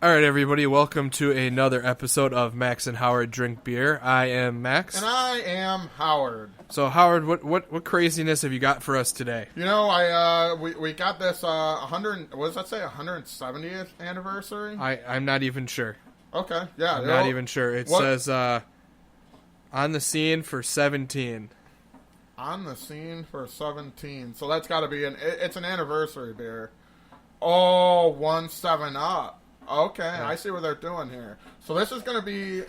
All right, everybody, welcome to another episode of Max and Howard Drink Beer. I am Max. And I am Howard. So, Howard, what craziness have you got for us today? You know, we got this 170th anniversary? I'm not even sure. Okay, yeah. I'm not even sure. It says, on the scene for 17. On the scene for 17. So that's got to be it's an anniversary beer. Oh, 1-7 Up. Okay, yeah. I see what they're doing here. So this is going to be,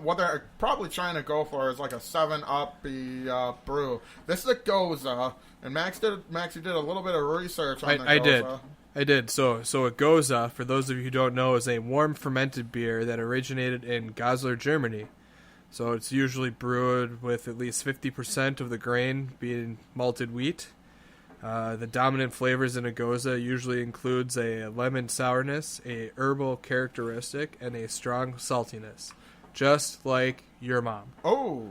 what they're probably trying to go for is like a 7-Up brew. This is a Gose, and Max, you did a little bit of research on the Gose. I did. So a Gose, for those of you who don't know, is a warm fermented beer that originated in Goslar, Germany. So it's usually brewed with at least 50% of the grain being malted wheat. The dominant flavors in a Gose usually includes a lemon sourness, a herbal characteristic, and a strong saltiness, just like your mom. Oh,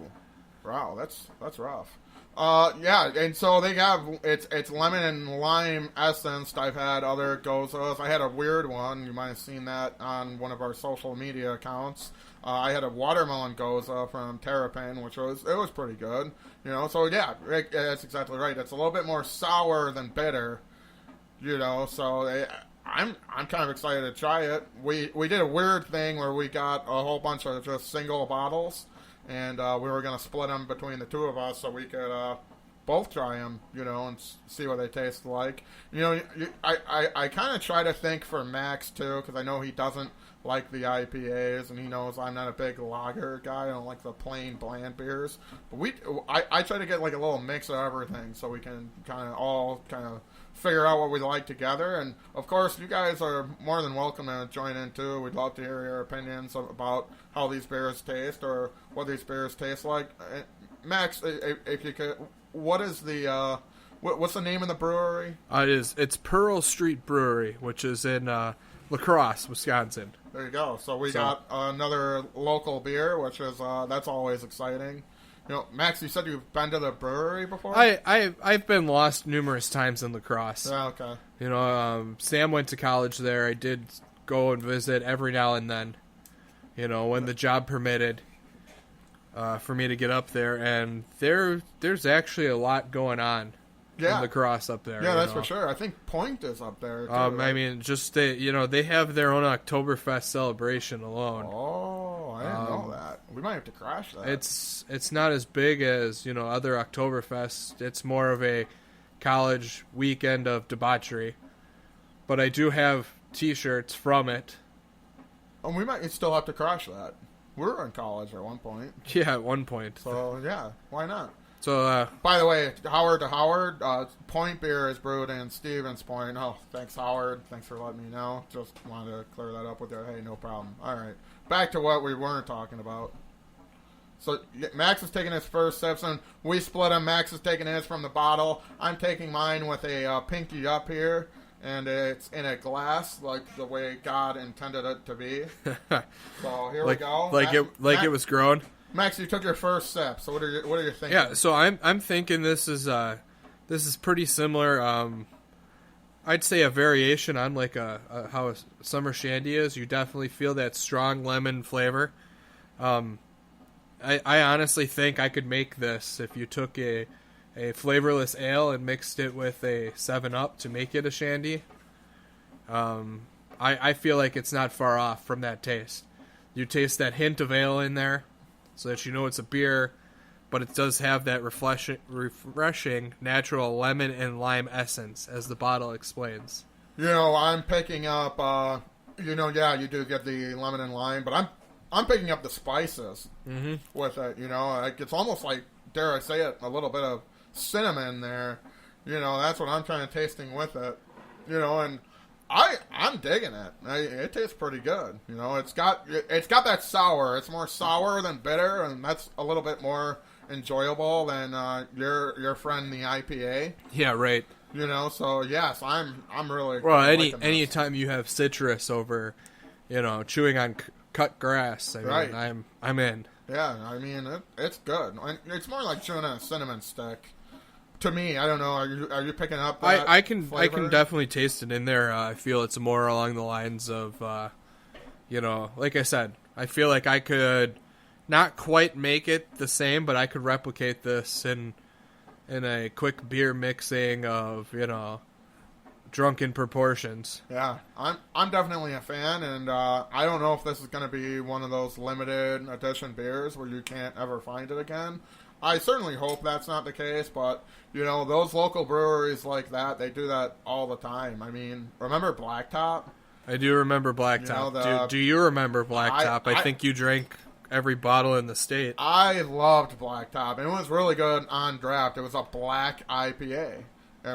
wow, that's rough. Yeah, and so they have it's lemon and lime essence. I've had other Goses. I had a weird one. You might have seen that on one of our social media accounts. I had a watermelon Gose from Terrapin, which was pretty good. You know, so yeah, that's exactly right. It's a little bit more sour than bitter. You know, so I'm kind of excited to try it. We did a weird thing where we got a whole bunch of just single bottles, and we were going to split them between the two of us so we could both try them, you know, and see what they taste like. You know, I kind of try to think for Max, too, because I know he doesn't like the IPAs, and he knows I'm not a big lager guy. I don't like the plain bland beers. But I try to get like a little mix of everything so we can kind of figure out what we like together. And, of course, you guys are more than welcome to join in, too. We'd love to hear your opinions about how these beers taste or what these beers taste like. Max, if you could, what is the what's the name of the brewery? It's Pearl Street Brewery, which is in La Crosse, Wisconsin. There you go. So we got another local beer, which is that's always exciting. You know, Max, you said you've been to the brewery before? I've been lost numerous times in La Crosse. Yeah, okay. You know, Sam went to college there. I did go and visit every now and then. You know, when the job permitted. For me to get up there, and there's actually a lot going on in La Crosse up there. Yeah, that's for sure. I think Point is up there, too, right? I mean, just they have their own Oktoberfest celebration alone. Oh, I didn't know that. We might have to crash that. It's not as big as, other Oktoberfests. It's more of a college weekend of debauchery. But I do have T-shirts from it. And we might still have to crash that. We were in college at one point. Yeah, at one point. So, yeah, why not? So, by the way, Howard to Howard, Point Beer is brewed in Stevens Point. Oh, thanks, Howard. Thanks for letting me know. Just wanted to clear that up with you. Hey, no problem. All right. Back to what we weren't talking about. So, Max is taking his first sips, and we split them. Max is taking his from the bottle. I'm taking mine with a pinky up here. And it's in a glass, like the way God intended it to be. So here we go. It was grown. Max, you took your first sip. So what are you thinking? Yeah, so I'm thinking this is pretty similar. I'd say a variation on like how a summer shandy is. You definitely feel that strong lemon flavor. I honestly think I could make this if you took a flavorless ale and mixed it with a 7-Up to make it a shandy. I feel like it's not far off from that taste. You taste that hint of ale in there so that you know it's a beer, but it does have that refreshing natural lemon and lime essence, as the bottle explains. You know, I'm picking up, you do get the lemon and lime, but I'm picking up the spices with it, It's almost like, dare I say it, a little bit of cinnamon there, that's what I'm kind of tasting with it, and I'm digging it. It tastes pretty good. It's got that sour. It's more sour than bitter, and that's a little bit more enjoyable than your friend the IPA. Yeah, right. So yes, I'm really anytime you have citrus over, chewing on cut grass. Right. I'm in. Yeah, I mean it's good. It's more like chewing on a cinnamon stick. To me, I don't know. Are you picking up that I can flavor? definitely taste it in there. I feel it's more along the lines of You know, like I said, I feel like I could not quite make it the same, but I could replicate this in a quick beer mixing of, you know, drunken proportions. Yeah, I'm definitely a fan, and I don't know if this is going to be one of those limited edition beers where you can't ever find it again. I certainly hope that's not the case, but, you know, those local breweries like that, they do that all the time. I mean, remember Blacktop? I do remember Blacktop. You know, do you remember Blacktop? I think you drank every bottle in the state. I loved Blacktop, and it was really good on draft. It was a black IPA. It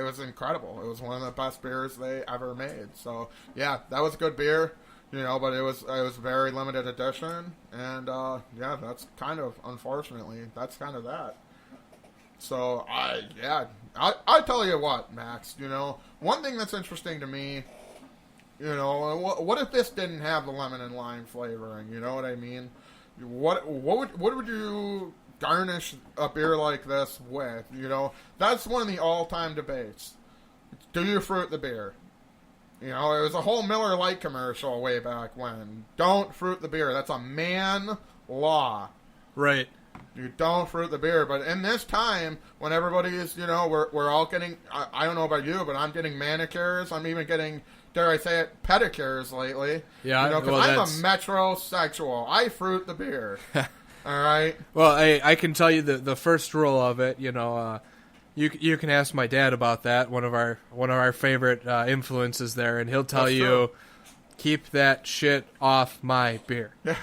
was incredible. It was one of the best beers they ever made. So yeah, that was a good beer, you know. But it was very limited edition, and yeah, that's kind of unfortunately that's kind of that. So I tell you what, Max. You know, one thing that's interesting to me, you know, what if this didn't have the lemon and lime flavoring? You know what I mean? What would you garnish a beer like this with? You know, that's one of the all-time debates. Do you fruit the beer? You know, it was a whole Miller Lite commercial way back when. Don't fruit the beer. That's a man law. Right. You don't fruit the beer. But in this time, when everybody is, you know, we're all getting, I don't know about you, but I'm getting manicures. I'm even getting, dare I say it, pedicures lately. Yeah. You know, because I'm a metrosexual. I fruit the beer. All right. Well, I can tell you the first rule of it. You know, you can ask my dad about that. One of our favorite influences there, and he'll tell you, keep that shit off my beer. Yeah.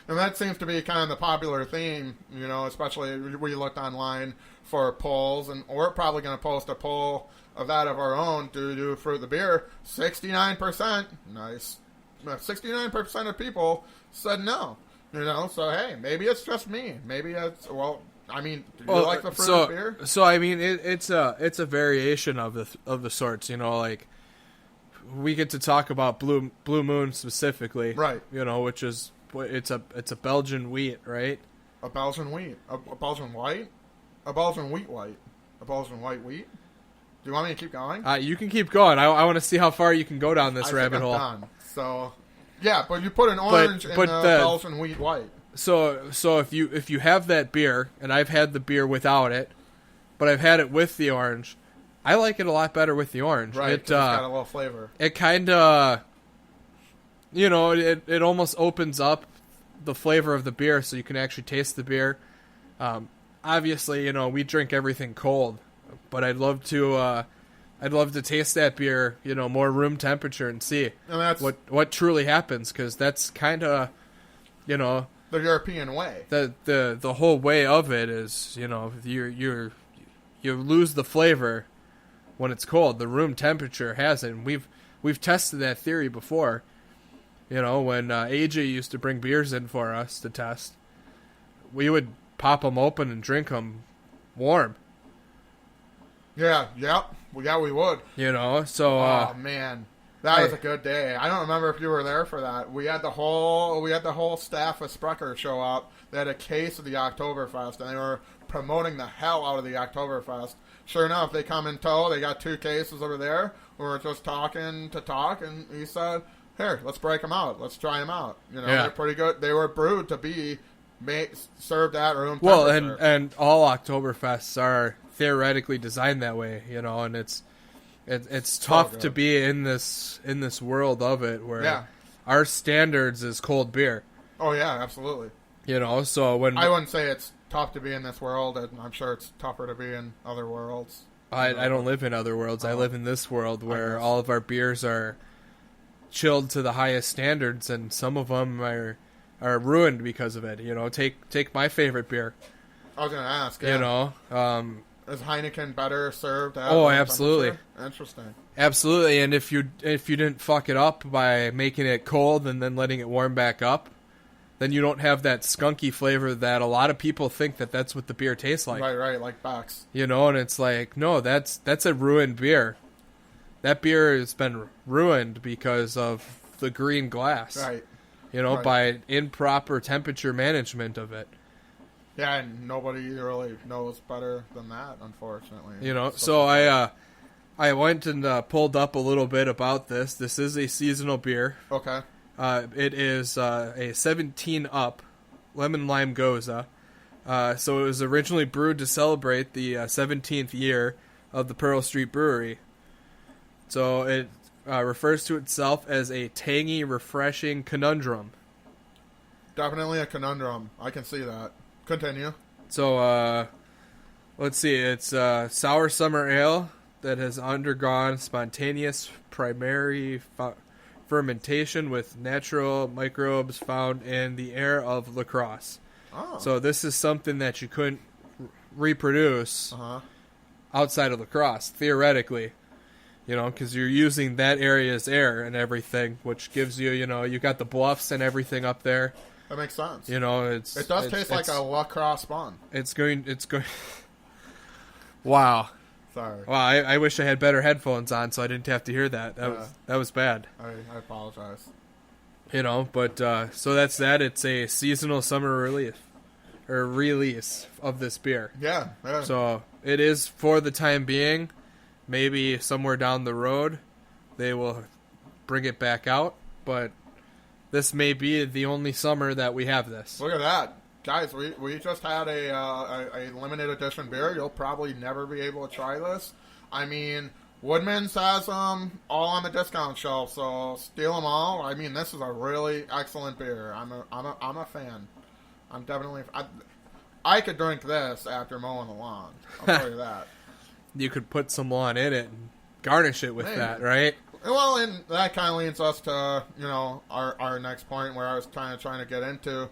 And that seems to be kind of the popular theme. You know, especially we looked online for polls, and we're probably going to post a poll of that of our own. Do fruit the beer? 69%. Nice. 69% of people said no. You know, so hey, maybe it's just me. Maybe it's I mean, do you like the fruited beer? So I mean, it's a variation of the sorts. You know, like we get to talk about Blue Moon specifically, right? You know, which is it's a Belgian wheat, right? A Belgian wheat, a Belgian white, a Belgian wheat white, a Belgian white wheat. Do you want me to keep going? You can keep going. I want to see how far you can go down this rabbit hole. Done. So. Yeah, but you put an orange in the Belgian wheat white. So if you have that beer, and I've had the beer without it, but I've had it with the orange, I like it a lot better with the orange. Right, it's got a little flavor. It kind of, you know, it almost opens up the flavor of the beer, so you can actually taste the beer. Obviously, you know, we drink everything cold, but I'd love to taste that beer, you know, more room temperature and see what truly happens, because that's kind of, you know, the European way. The whole way of it is, you know, you lose the flavor when it's cold. The room temperature has it. And we've tested that theory before. You know, when AJ used to bring beers in for us to test, we would pop them open and drink them warm. Yeah, yep. Well, yeah, we would. You know, so... oh, man. That was a good day. I don't remember if you were there for that. We had the whole staff of Sprecher show up. They had a case of the Oktoberfest, and they were promoting the hell out of the Oktoberfest. Sure enough, they come in tow. They got 2 cases over there. We were just talking to talk, and he said, here, let's break them out. Let's try them out. You know, They're pretty good. They were brewed to be served at room temperature. Well, and all Oktoberfests are theoretically designed that way, you know, and it's tough to be in this world of it where our standards is cold beer. Oh yeah, absolutely. You know, so when I wouldn't say it's tough to be in this world, and I'm sure it's tougher to be in other worlds. I don't live in other worlds. I live in this world where all of our beers are chilled to the highest standards, and some of them are ruined because of it. You know, take my favorite beer. I was going to ask. You know, is Heineken better served? Absolutely. Interesting. Absolutely, and if you didn't fuck it up by making it cold and then letting it warm back up, then you don't have that skunky flavor that a lot of people think that's what the beer tastes like. Right, like Beck's. You know, and it's like, no, that's a ruined beer. That beer has been ruined because of the green glass. Right. You know, by improper temperature management of it. Yeah, and nobody really knows better than that, unfortunately. You know, so I went and pulled up a little bit about this. This is a seasonal beer. Okay. It is a 17 up lemon lime Gose. So it was originally brewed to celebrate the 17th year of the Pearl Street Brewery. So it refers to itself as a tangy, refreshing conundrum. Definitely a conundrum. I can see that. Continue. So let's see. It's sour summer ale that has undergone spontaneous primary fermentation with natural microbes found in the air of La Crosse. Oh. So this is something that you couldn't reproduce outside of La Crosse, theoretically. You know, because you're using that area's air and everything, which gives you, you got the bluffs and everything up there. That makes sense. You know, it does taste like a La Crosse spawn. It's going. Wow. Sorry. Wow, I wish I had better headphones on so I didn't have to hear that. That was bad. I apologize. You know, but so that's that. It's a seasonal summer release of this beer. Yeah. So it is for the time being. Maybe somewhere down the road they will bring it back out, but this may be the only summer that we have this. Look at that. Guys, we just had a limited edition beer. You'll probably never be able to try this. I mean, Woodman's has them all on the discount shelf, so steal them all. I mean, this is a really excellent beer. I'm a fan. I'm definitely. I could drink this after mowing the lawn. I'll tell you that. You could put some lawn in it and garnish it with that, right? Well, and that kind of leads us to our next point where I was kind of trying to get into.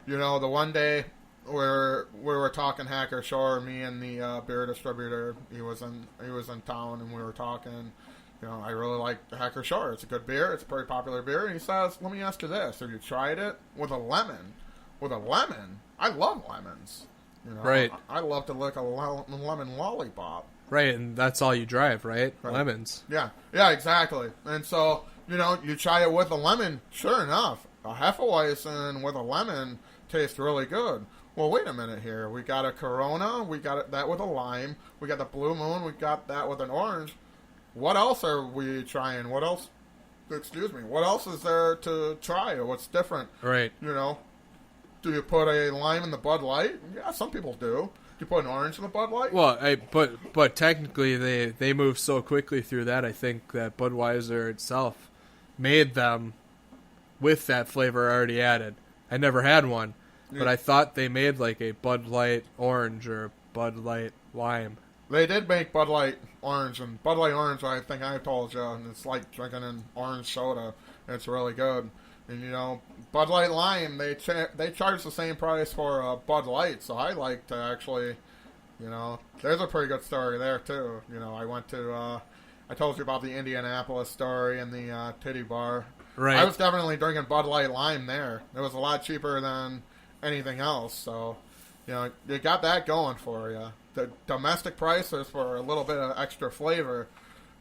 The one day where we were talking Hacker Shore, me and the beer distributor, he was in town, and we were talking. I really like Hacker Shore. It's a good beer. It's a pretty popular beer. And he says, "Let me ask you this: have you tried it with a lemon? With a lemon? I love lemons. Right. I love to lick a lemon lollipop. Right, and that's all you drive, right? Lemons. Yeah, exactly. And so, you try it with a lemon. Sure enough, a Hefeweizen with a lemon tastes really good. Well, wait a minute here. We got a Corona. We got that with a lime. We got the Blue Moon. We got that with an orange. What else are we trying? What else? Excuse me. What else is there to try? What's different? Right. Do you put a lime in the Bud Light? Yeah, some people do. Do you put an orange in the Bud Light? Well, but technically they move so quickly through that. I think that Budweiser itself made them with that flavor already added. I never had one, but I thought they made like a Bud Light orange or Bud Light lime. They did make Bud Light orange, and Bud Light orange, I think I told you, and it's like drinking an orange soda. It's really good. And, Bud Light Lime, they charge the same price for Bud Light, so I like to actually, there's a pretty good story there, too. I went to, I told you about the Indianapolis story and the titty bar. Right. I was definitely drinking Bud Light Lime there. It was a lot cheaper than anything else, so, you got that going for you. The domestic prices for a little bit of extra flavor.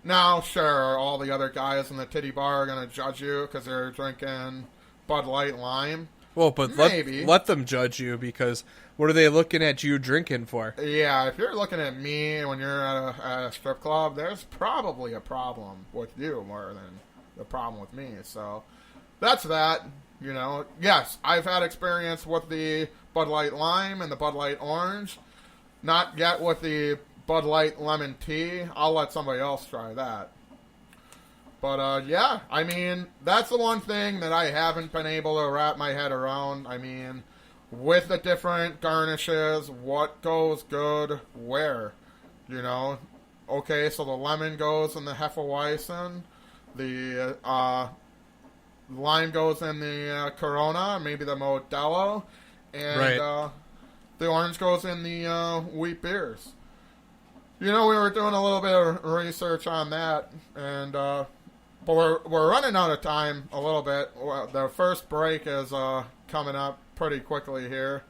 Now, sure, all the other guys in the titty bar are going to judge you because they're drinking Bud Light Lime. Well, but let them judge you, because what are they looking at you drinking for? Yeah, if you're looking at me when you're at a strip club, there's probably a problem with you more than the problem with me. So that's that. Yes, I've had experience with the Bud Light Lime and the Bud Light Orange. Not yet with the Bud Light Lemon Tea. I'll let somebody else try that. But, yeah, I mean, that's the one thing that I haven't been able to wrap my head around. I mean, with the different garnishes, what goes good where? Okay, so the lemon goes in the Hefeweizen. The lime goes in the Corona, maybe the Modelo. And the orange goes in the wheat beers. We were doing a little bit of research on that, and but we're running out of time a little bit. The first break is coming up pretty quickly here.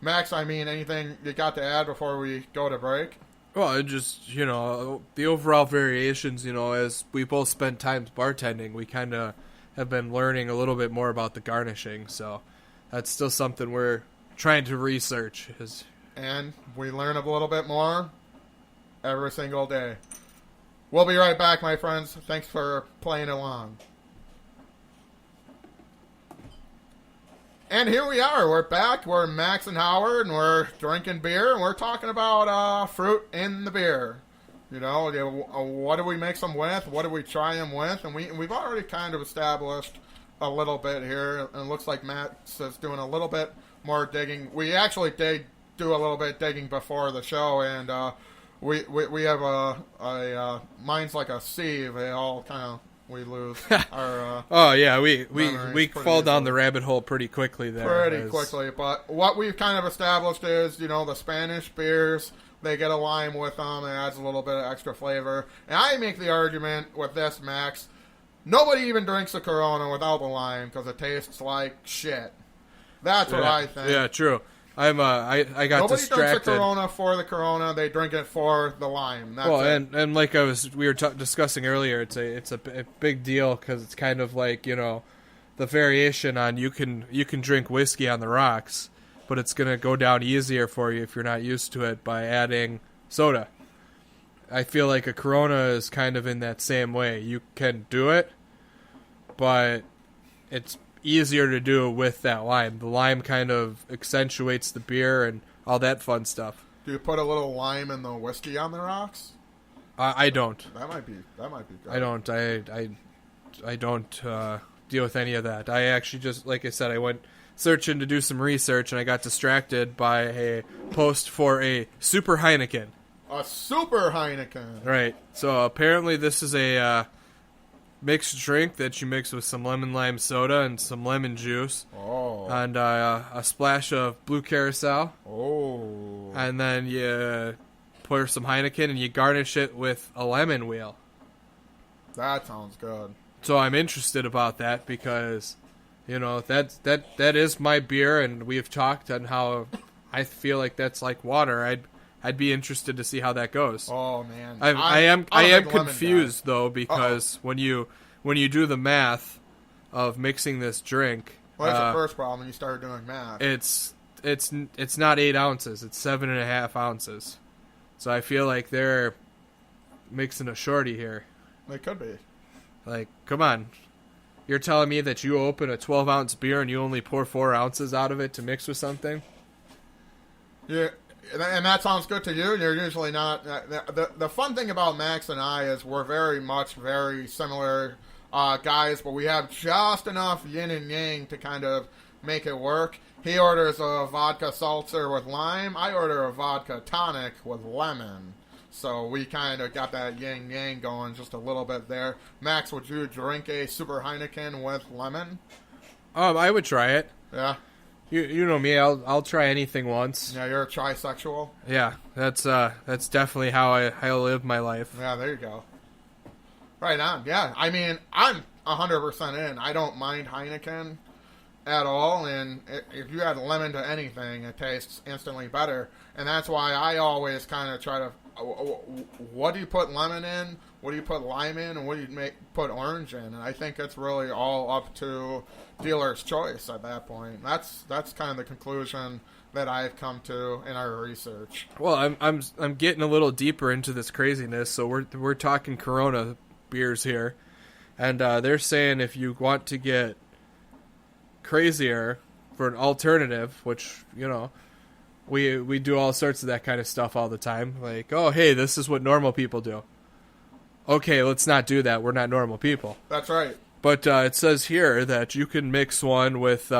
Max, I mean, anything you got to add before we go to break? Well, it just, the overall variations, as we both spend time bartending, we kind of have been learning a little bit more about the garnishing, so that's still something we're trying to research. And we learn a little bit more every single day. We'll be right back, my friends. Thanks for playing along. And here we are. We're back. We're Max and Howard, and we're drinking beer, and we're talking about fruit in the beer. You know, what do we mix them with? What do we try them with? And we've already kind of established a little bit here, and it looks like Max is doing a little bit more digging. We actually did do a little bit digging before the show, and we have a mine's like a sieve. They all kind of we lose our. Oh yeah, we fall down the rabbit hole pretty quickly there. Pretty quickly, but what we've kind of established is, you know, the Spanish beers, they get a lime with them. It adds a little bit of extra flavor. And I make the argument with this, Max. Nobody even drinks a Corona without the lime because it tastes like shit. That's what I think. Yeah, true. I got Nobody distracted. drinks a Corona for the Corona. They drink it for the lime. That's it. and like we were discussing earlier, it's a big deal because it's kind of like, you know, the variation on you can drink whiskey on the rocks, but it's gonna go down easier for you if you're not used to it by adding soda. I feel like a Corona is kind of in that same way. You can do it, but it's easier to do with that lime. The lime kind of accentuates the beer and all that fun stuff. Do you put a little lime in the whiskey on the rocks? I don't. That might be good. I don't. I don't deal with any of that. I actually just, like I said, I went searching to do some research and I got distracted by a post for a Super Heineken. A Super Heineken. Right. So apparently this is a mixed drink that you mix with some lemon lime soda and some lemon juice. Oh. And a splash of blue curacao. Oh. And then you pour some Heineken and you garnish it with a lemon wheel. That sounds good. So I'm interested about that because, you know, that is my beer, and we've talked on how I feel like that's like water. I'd be interested to see how that goes. Oh man, I am confused though because when you do the math of mixing this drink, well, that's the first problem when you start doing math. It's not 8 ounces; it's 7.5 ounces. So I feel like they're mixing a shorty here. They could be. Like, come on. You're telling me that you open a 12-ounce beer and you only pour 4 ounces out of it to mix with something? Yeah, and that sounds good to you. You're usually not. The fun thing about Max and I is we're very similar guys, but we have just enough yin and yang to kind of make it work. He orders a vodka seltzer with lime. I order a vodka tonic with lemon. So we kind of got that yin-yang going just a little bit there. Max, would you drink a Super Heineken with lemon? I would try it. Yeah? You know me, I'll try anything once. Yeah, you're a trisexual? Yeah, that's definitely how I live my life. Yeah, there you go. Right on, yeah. I mean, I'm 100% in. I don't mind Heineken at all, and if you add lemon to anything, it tastes instantly better. And that's why I always kind of try to... What do you put lemon in? What do you put lime in? And what do you put orange in? And I think it's really all up to dealer's choice at that point. That's kind of the conclusion that I've come to in our research. Well, I'm getting a little deeper into this craziness. So we're talking Corona beers here, and they're saying if you want to get crazier for an alternative, which, you know, we do all sorts of that kind of stuff all the time. Like, oh, hey, this is what normal people do. Okay, let's not do that. We're not normal people. That's right. But it says here that you can mix one with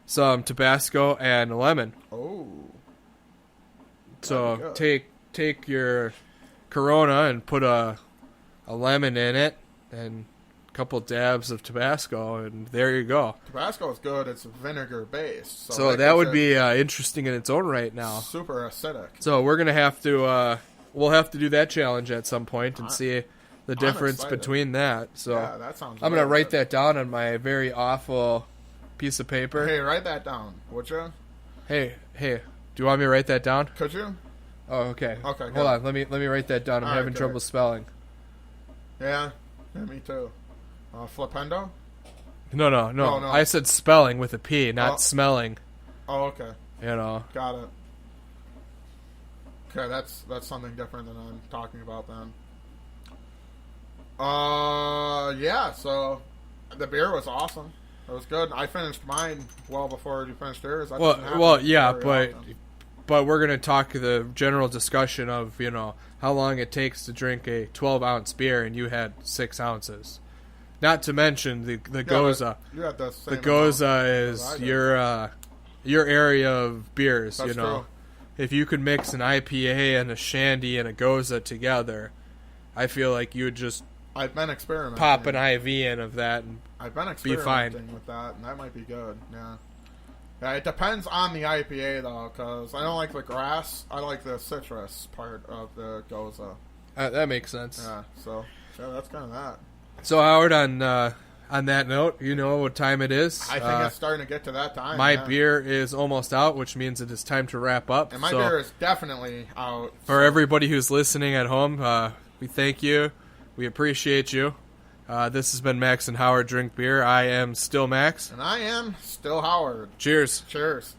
some Tabasco and lemon. Oh. So take your Corona and put a lemon in it and couple dabs of Tabasco, and there you go. Tabasco is good. It's vinegar based, so that would be interesting in its own right now. Super acidic. So we're gonna have to we'll have to do that challenge at some point and see the difference between that. So yeah, that sounds. I'm gonna write that down on my very awful piece of paper. Hey, write that down, would you? Hey, do you want me to write that down? Could you? Oh, okay. Okay. Hold on. Let me write that down. I'm having trouble spelling. Yeah, me too. Flipendo? No. I said spelling with a P, not smelling. Oh, okay. You know. Got it. Okay, that's something different than I'm talking about then. Yeah, so the beer was awesome. It was good. I finished mine well before you finished yours. That doesn't happen Well, yeah, very often. but we're gonna talk the general discussion of how long it takes to drink a 12-ounce beer, and you had 6 ounces. Not to mention the Gose. You had the same The Gose amount is as I did. your area of beers. That's true. If you could mix an IPA and a Shandy and a Gose together, I feel like you would just I've been experimenting. pop an IV in of that. And I've been be fine. experimenting with that, and that might be good. Yeah. Yeah, it depends on the IPA though, because I don't like the grass. I like the citrus part of the Gose. That makes sense. Yeah, so that's kind of that. So Howard, on that note, you know what time it is. I think it's starting to get to that time. My yeah. beer is almost out, which means it is time to wrap up. And my So beer is definitely out. for everybody who's listening at home, we thank you. We appreciate you. This has been Max and Howard Drink Beer. I am still Max. And I am still Howard. Cheers. Cheers.